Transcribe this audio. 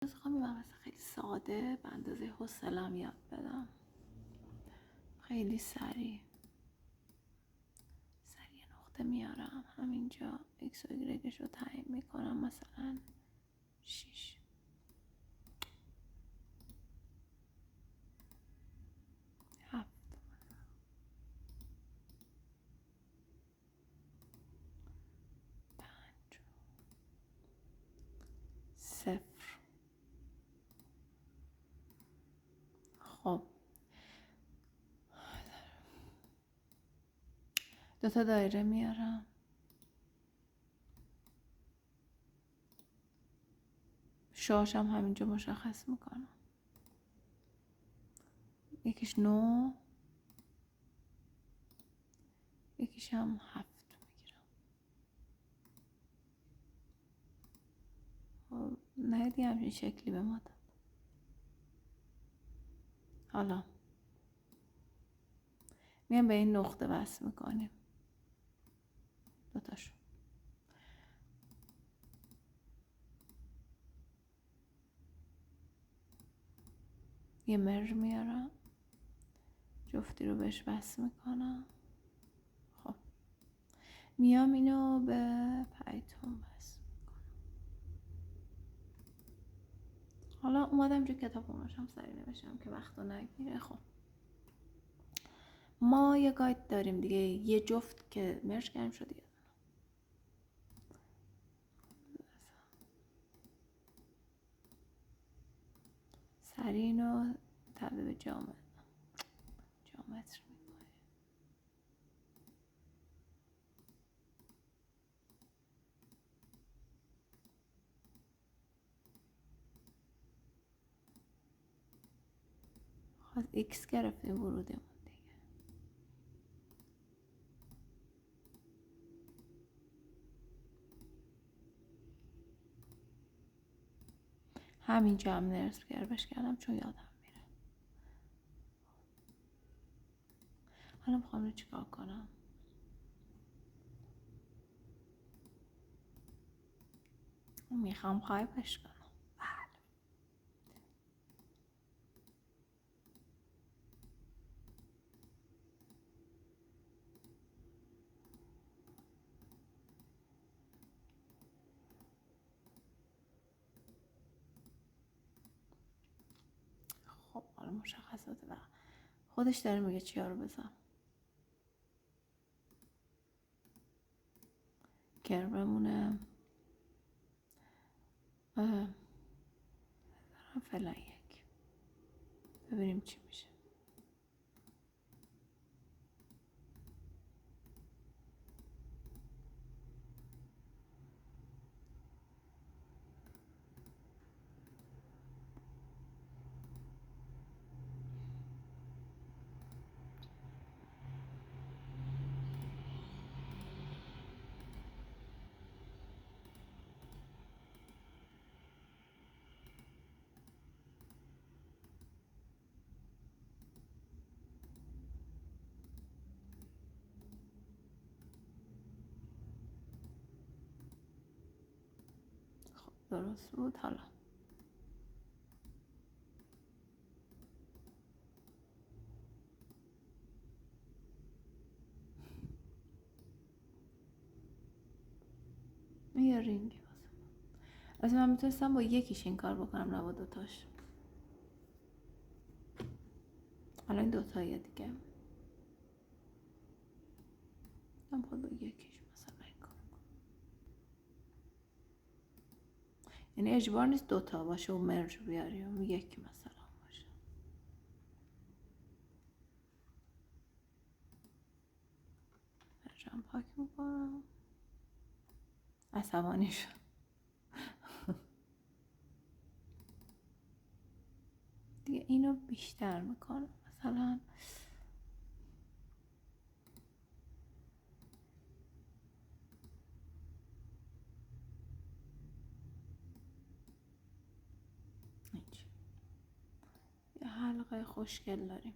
میخوام یه مقصد خیلی ساده به اندازه حوصله‌ام یاد بدم. خیلی سریع نقطه میارم همینجا، ایکس و ایگرگش رو تعیین میکنم، مثلا 6 7 5 0. خب دوتا دایره میارم، شاشم همینجا مشخص میکنم، یکیش 9 یکیش هم 7 میگیرم. خب نه دیگه همچین شکلی به ما داد. حالا میام به این نقطه وصل میکنیم دوتاشو. یه مرج میارم، جفتی رو بهش وصل میکنم. خب میام اینو به پایتون وصل میکنم. حالا اومدم جو کتاب نوشتم، سریع نوشتم که وقتو نگیره. خب ما یه گاید داریم دیگه، یه جفت که مرج کردیم شد دیگه. سریع اینو تبدیل به جامتر میکنیم. خب ایکس گرفتیم ورودمون دیگه. همینجا هم نرس گربش کردم چون یادم میره. حالا میخوام رو چیکار کنم؟ میخوام خایبش کنم. بله. خب حالا مشخصات و خودش داره میگه چیا رو بزن. کربمونه فعلا 1. ببینیم چی میشه. خب درست بود. حالا یه رینگی واسه من میتونستم با یکیش این کار بکنم نه با دوتاش. حالا این دوتاییه دیگه، من باید با یکیش مثلا این کار کنم. یعنی اجبار نیست دوتا باشه و مرج بیاریم، یکی مثلا باشه. مرجم پاک میکنم. عصبانی شد. دیگه اینو بیشتر میکنم مثلا اینجا. یه حلقه خوشگل داریم.